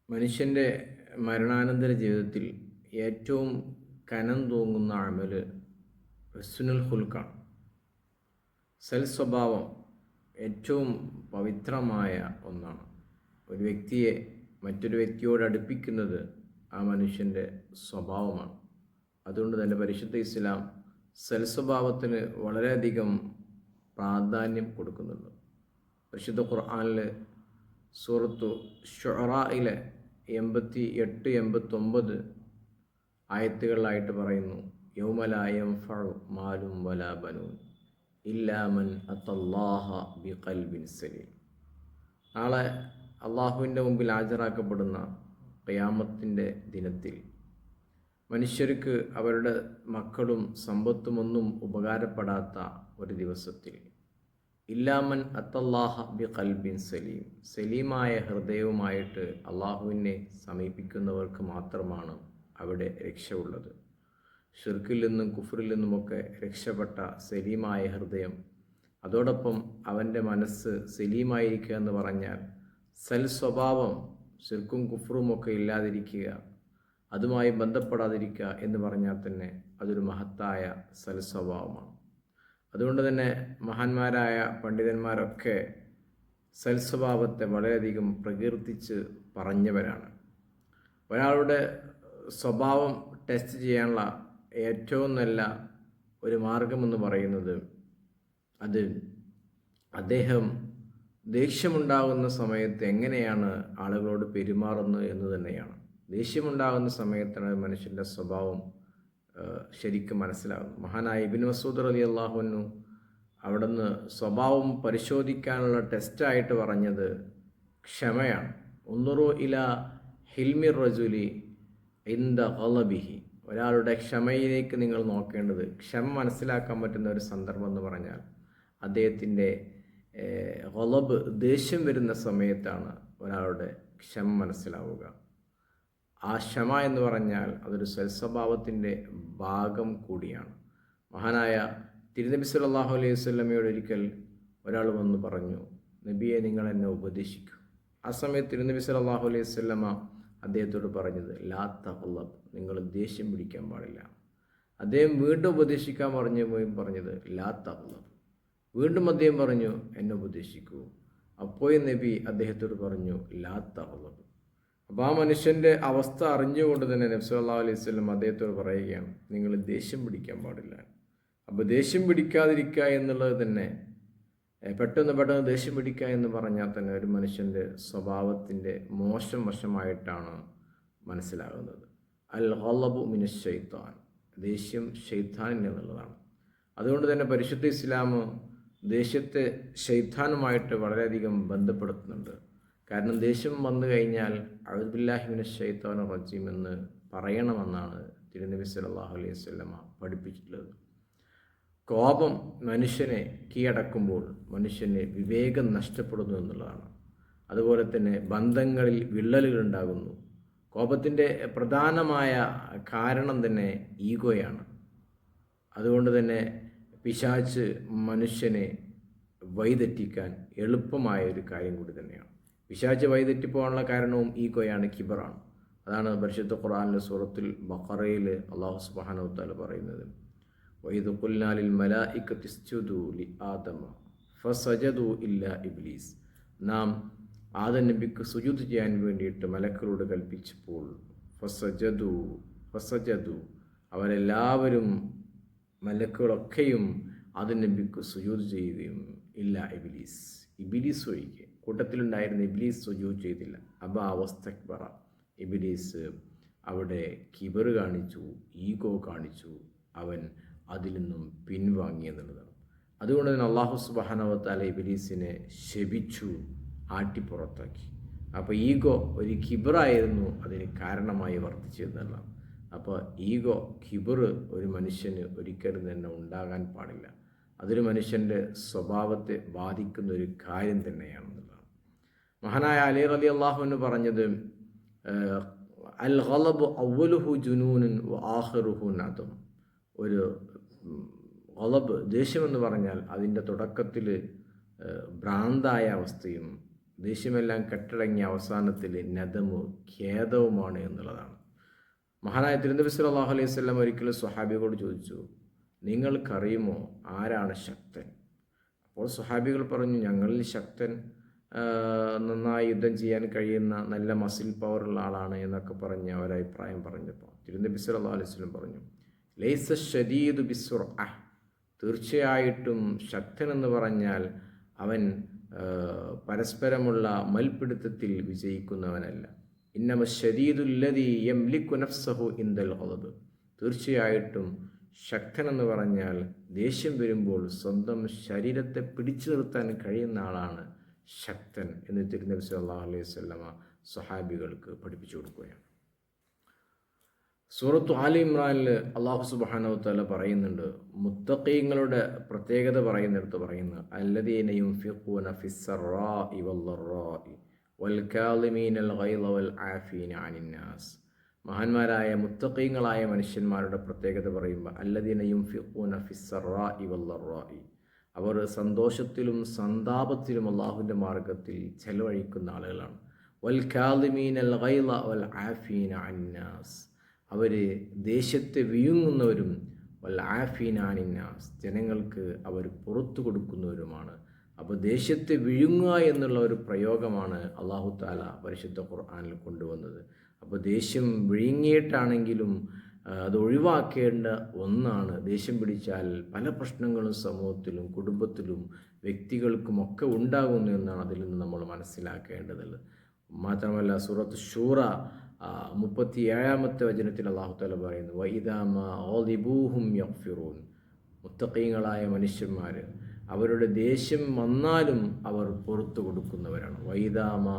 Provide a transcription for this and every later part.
മനുഷ്യൻ്റെ മരണാനന്തര ജീവിതത്തിൽ ഏറ്റവും കനം തൂങ്ങുന്ന അമല് ഹുസ്നുൽ ഹുൽക്കാണ്. സ്വഭാവം ഏറ്റവും പവിത്രമായ ഒന്നാണ്. ഒരു വ്യക്തിയെ മറ്റൊരു വ്യക്തിയോട് അടുപ്പിക്കുന്നത് ആ മനുഷ്യൻ്റെ സ്വഭാവമാണ്. അതുകൊണ്ട് തന്നെ പരിശുദ്ധ ഇസ്ലാം സ്വഭാവത്തിന് വളരെയധികം പ്രാധാന്യം കൊടുക്കുന്നുണ്ട്. പരിശുദ്ധ ഖുർആനിൽ സൂറത്തു ശുഅറായിലെ 88, 89 ആയത്തുകളിലായിട്ട് പറയുന്നു, യൗമ ലാ യൻഫഉ മാലും വലാ ബനൂൻ ഇല്ലാ മൻ അത്തല്ലാഹ ബിഖൽബിൻ സലീം. നാളെ അള്ളാഹുവിൻ്റെ മുമ്പിൽ ഹാജരാക്കപ്പെടുന്ന ഖിയാമത്തിൻ്റെ ദിനത്തിൽ മനുഷ്യർക്ക് അവരുടെ മക്കളും സമ്പത്തുമൊന്നും ഉപകാരപ്പെടാത്ത ഒരു ദിവസത്തിൽ ഇല്ലാമൻ അത്തല്ലാഹ ബി ഖൽബിൻ സലീം, സലീമായ ഹൃദയവുമായിട്ട് അള്ളാഹുവിനെ സമീപിക്കുന്നവർക്ക് മാത്രമാണ് അവിടെ രക്ഷയുള്ളത്. ഷിർക്കിൽ നിന്നും കുഫറിൽ നിന്നുമൊക്കെ രക്ഷപ്പെട്ട സലീമായ ഹൃദയം, അതോടൊപ്പം അവൻ്റെ മനസ്സ് സലീമായിരിക്കുക എന്ന് പറഞ്ഞാൽ സ്വഭാവം ഷിർക്കും കുഫറുമൊക്കെ ഇല്ലാതിരിക്കുക, അതുമായി ബന്ധപ്പെടാതിരിക്കുക എന്ന് പറഞ്ഞാൽ തന്നെ അതൊരു മഹത്തായ സ്വഭാവമാണ്. അതുകൊണ്ട് തന്നെ മഹാന്മാരായ പണ്ഡിതന്മാരൊക്കെ സ്വഭാവത്തെ വളരെയധികം പ്രകീർത്തിച്ച് പറഞ്ഞവരാണ്. ഒരാളുടെ സ്വഭാവം ടെസ്റ്റ് ചെയ്യാനുള്ള ഏറ്റവും നല്ല ഒരു മാർഗമെന്ന് പറയുന്നത് അത് അദ്ദേഹം ദേഷ്യമുണ്ടാകുന്ന സമയത്ത് എങ്ങനെയാണ് ആളുകളോട് പെരുമാറുന്നത് എന്ന് തന്നെയാണ്. ദേഷ്യമുണ്ടാകുന്ന സമയത്താണ് മനുഷ്യൻ്റെ സ്വഭാവം ശരിക്കും മനസ്സിലാകുന്നു. മഹാനായ ഇബ്നു മസ്ഊദ് റളിയല്ലാഹു അൻഹു അവിടുന്ന് സ്വഭാവം പരിശോധിക്കാനുള്ള ടെസ്റ്റായിട്ട് പറഞ്ഞത് ക്ഷമയാണ്. ഉൻദുറു ഇലാ ഹിൽമി റജുലി ഇൻദ ഖളബിഹി, ഒരാളുടെ ക്ഷമയിലേക്ക് നിങ്ങൾ നോക്കേണ്ടത്, ക്ഷമ മനസ്സിലാക്കാൻ പറ്റുന്ന ഒരു സന്ദർഭം എന്ന് പറഞ്ഞാൽ അദ്ദേഹത്തിൻ്റെ ഖളബ്, ദേഷ്യം വരുന്ന സമയത്താണ് ഒരാളുടെ ക്ഷമ മനസ്സിലാവുക. ആ ക്ഷമ എന്ന് പറഞ്ഞാൽ അതൊരു സ്വഭാവത്തിൻ്റെ ഭാഗം കൂടിയാണ്. മഹാനായ തിരുനബി സല്ലല്ലാഹു അലൈഹി വസല്ലമയോട് ഒരിക്കൽ ഒരാൾ വന്ന് പറഞ്ഞു, നബിയെ നിങ്ങൾ എന്നെ ഉപദേശിക്കൂ. ആ സമയത്ത് തിരുനബി സല്ലല്ലാഹു അലൈഹി വസല്ലമ അദ്ദേഹത്തോട് പറഞ്ഞത് ലാ തഗ്ളബ്, നിങ്ങൾ ദേഷ്യം പിടിക്കാൻ പാടില്ല. അദ്ദേഹം വീണ്ടും ഉപദേശിക്കാൻ പറഞ്ഞത് ലാ തഗ്ളബ്. വീണ്ടും അദ്ദേഹം പറഞ്ഞു എന്നെ ഉപദേശിക്കൂ. അപ്പോഴും നബി അദ്ദേഹത്തോട് പറഞ്ഞു ലാ തഗ്ളബ്. അപ്പോൾ ആ മനുഷ്യൻ്റെ അവസ്ഥ അറിഞ്ഞുകൊണ്ട് തന്നെ നബി സല്ലല്ലാഹു അലൈഹി വസല്ലം അദ്ദേഹത്തോട് പറയുകയാണ്, നിങ്ങൾ ദേഷ്യം പിടിക്കാൻ പാടില്ല. അപ്പോൾ ദേഷ്യം പിടിക്കാതിരിക്കുക എന്നുള്ളത് തന്നെ പെട്ടെന്ന് ദേഷ്യം പിടിക്കുക എന്ന് പറഞ്ഞാൽ തന്നെ ഒരു മനുഷ്യൻ്റെ സ്വഭാവത്തിൻ്റെ മോശം വശമായിട്ടാണ് മനസ്സിലാകുന്നത്. അൽ ഖളബു മിനശ് ശൈത്താൻ, ദേഷ്യം ശൈത്താനിൽ എന്നുള്ളതാണ്. അതുകൊണ്ട് തന്നെ പരിശുദ്ധ ഇസ്ലാം ദേഷ്യത്തെ ശൈത്താനുമായിട്ട് വളരെയധികം ബന്ധപ്പെടുത്തുന്നുണ്ട്. കാരണം ദേഷ്യം വന്നു കഴിഞ്ഞാൽ അഊദു ബില്ലാഹി മിനശ് ശൈത്വാനിർ റജീം എന്ന് പറയണമെന്നാണ് തിരുനബി സല്ലല്ലാഹു അലൈഹി വസല്ലമ പഠിപ്പിച്ചിട്ടുള്ളത്. കോപം മനുഷ്യനെ കീഴടക്കുമ്പോൾ മനുഷ്യന് വിവേകം നഷ്ടപ്പെടുന്നു എന്നുള്ളതാണ്. അതുപോലെ തന്നെ ബന്ധങ്ങളിൽ വിള്ളലുകൾ ഉണ്ടാകുന്നു. കോപത്തിൻ്റെ പ്രധാനമായ കാരണം തന്നെ ഈഗോയാണ്. അതുകൊണ്ട് തന്നെ പിശാച് മനുഷ്യനെ വഴിതെറ്റിക്കാൻ എളുപ്പമായ ഒരു കാര്യം കൂടി തന്നെയാണ്. പിശാച് വഴിതെറ്റിപ്പോകാനുള്ള കാരണവും ഈഗോയാണ്, കിബറാണ്. അതാണ് പരിശുദ്ധ ഖുർആനിലെ സൂറത്തുൽ ബഖറയിൽ അല്ലാഹു സുബ്ഹാനഹു വ തആല പറയുന്നത്, വഇദ് ഖുൽനാ ലിൽ മലായികതി ഇസ്ജുദൂ ലി ആദമ ഫസജദൂ ഇല്ലാ ഇബ്ലീസ്. നാം ആദം നബിക്ക് സുജൂദ് ചെയ്യാൻ വേണ്ടിയിട്ട് മലക്കുകളോട് കൽപ്പിച്ചപ്പോൾ ഫസജദൂ അവരെല്ലാവരും മലക്കുകളൊക്കെയും ആദം നബിക്ക് സുജൂദ് ചെയ്യുകയും ഇല്ല ഇബ്ലീസ് ഒഴികെ. കൂട്ടത്തിലുണ്ടായിരുന്ന ഇബ്ലീസ് സുജൂദ് ചെയ്തില്ല. അബ വസ്തക്ബറ, ഇബ്ലീസ് അവിടെ കിബർ കാണിച്ചു, ഈഗോ കാണിച്ചു, അവൻ അതിൽ നിന്നും പിൻവാങ്ങി എന്നുള്ളതാണ്. അതുകൊണ്ട് തന്നെ അല്ലാഹു സുബ്ഹാനഹു വ തആല ഇബ്ലീസിനെ ശപിച്ചു, ആട്ടിപ്പുറത്താക്കി. അപ്പോൾ ഈഗോ ഒരു കിബറായിരുന്നു അതിന് കാരണമായി വർത്തിച്ചതെന്നുള്ളതാണ്. അപ്പോൾ ഈഗോ, കിബർ ഒരു മനുഷ്യന് ഒരിക്കലും തന്നെ ഉണ്ടാകാൻ പാടില്ല. അതൊരു മനുഷ്യൻ്റെ സ്വഭാവത്തെ ബാധിക്കുന്ന ഒരു കാര്യം തന്നെയാണെന്നുള്ളതാണ്. മഹാനായ അലി റളിയല്ലാഹു അൻഹു പറഞ്ഞത് അൽ ഖളബു അവ്വലുഹു ജുനൂനുൻ വ ആഖിറുഹു നദം. ഒരു ഖളബ്, ദേഷ്യമെന്ന് പറഞ്ഞാൽ അതിൻ്റെ തുടക്കത്തിൽ ഭ്രാന്തായ അവസ്ഥയും ദേഷ്യമെല്ലാം കെട്ടടങ്ങിയ അവസാനത്തിൽ നദമു ഖേദവുമാണ് എന്നുള്ളതാണ്. മഹാനായ തിരുനബി സല്ലല്ലാഹു അലൈഹി വസല്ലം ഒരിക്കലും സ്വഹാബികളോട് ചോദിച്ചു, നിങ്ങൾക്കറിയുമോ ആരാണ് ശക്തൻ? അപ്പോൾ സ്വഹാബികൾ പറഞ്ഞു, ഞങ്ങളിൽ ശക്തൻ നന്നായി യുദ്ധം ചെയ്യാൻ കഴിയുന്ന നല്ല മസിൽ പവറുള്ള ആളാണ് എന്നൊക്കെ പറഞ്ഞ് അവരഭിപ്രായം പറഞ്ഞപ്പോൾ തിരുനബി സല്ലല്ലാഹു അലൈഹി വസല്ലം പറഞ്ഞു, ലൈസ ശദീദു ബിസ്സുർഅ, തീർച്ചയായിട്ടും ശക്തനെന്ന് പറഞ്ഞാൽ അവൻ പരസ്പരമുള്ള മൽപിടുത്തത്തിൽ വിജയിക്കുന്നവനല്ല. ഇന്നമ ശദീദുല്ലദീ യംലികു നഫ്സഹു ഇൻദൽ ഗളബ്, തീർച്ചയായിട്ടും ശക്തനെന്ന് പറഞ്ഞാൽ ദേഷ്യം വരുമ്പോൾ സ്വന്തം ശരീരത്തെ പിടിച്ചു നിർത്താൻ കഴിയുന്ന ആളാണ് ശക്തൻ എന്ന് തിരുനബി സല്ലല്ലാഹു അലൈഹി വസല്ലമ സ്വഹാബികൾക്ക് പഠിപ്പിച്ചു കൊടുക്കുകയാണ്. സൂറത്തു ആലി ഇമ്രാനിൽ അല്ലാഹു സുബ്ഹാനഹു വതആല പറയുന്നുണ്ട്, മുത്തഖീങ്ങളുടെ പ്രത്യേകത പറയുന്നിടത്ത് പറയുന്നു, അല്ലദീന യുൻഫിഖൂന ഫിസ്സറാഇ വല്ലറാഇ വൽകാളിമീനൽ ഗൈള വൽ ആഫീന അനിന്നാസ്. മഹാന്മാരായ മുത്തഖീങ്ങളായ മനുഷ്യന്മാരുടെ പ്രത്യേകത പറയുമ്പോൾ അല്ലദീന യുൻഫിഖൂന ഫിസ്സറാഇ വല്ലറാഇ, അവർ സന്തോഷത്തിലും സന്താപത്തിലും അള്ളാഹുവിൻ്റെ മാർഗത്തിൽ ചെലവഴിക്കുന്ന ആളുകളാണ്. വൽകാളിമീനൽ ഗൈള വൽ ആഫീന അനിന്നാസ്, അവർ ദേഷ്യത്തെ വിഴുങ്ങുന്നവരും വൽ ആഫീന അനിന്നാസ്, ജനങ്ങൾക്ക് അവർ പുറത്തു കൊടുക്കുന്നവരുമാണ്. അപ്പോൾ ദേഷ്യത്തെ വിഴുങ്ങുക എന്നുള്ള ഒരു പ്രയോഗമാണ് അല്ലാഹു തആല പരിശുദ്ധ ഖുർആനിൽ കൊണ്ടുവന്നത്. അപ്പോൾ ദേഷ്യം വിഴുങ്ങിയിട്ടാണെങ്കിലും അത് ഒഴിവാക്കേണ്ട ഒന്നാണ്. ദേഷ്യം പിടിച്ചാൽ പല പ്രശ്നങ്ങളും സമൂഹത്തിലും കുടുംബത്തിലും വ്യക്തികൾക്കുമൊക്കെ ഉണ്ടാകുന്നു എന്നാണ് അതിൽ നിന്ന് നമ്മൾ മനസ്സിലാക്കേണ്ടതുള്ളത്. മാത്രമല്ല സൂറത്ത് ശൂറ 37-ാമത്തെ വചനത്തിൽ അല്ലാഹു തആല പറയുന്നു, വഇദാ മാ ഗളിബൂഹും യഗ്ഫിറൂൻ, മുത്തഖീങ്ങളായ മനുഷ്യന്മാർ അവരുടെ ദേഷ്യം വന്നാലും അവർ പുറത്തു കൊടുക്കുന്നവരാണ്. വഇദാ മാ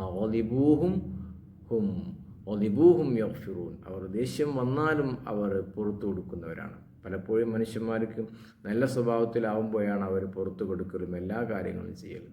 ഗളിബൂഹും യഗ്ഫിറൂൻ, അവർ ദേഷ്യം വന്നാലും അവർ പുറത്തു കൊടുക്കുന്നവരാണ്. പലപ്പോഴും മനുഷ്യന്മാർക്ക് നല്ല സ്വഭാവത്തിലാവുമ്പോഴാണ് അവർ പുറത്തു കൊടുക്കലും എല്ലാ കാര്യങ്ങളും ചെയ്യലും.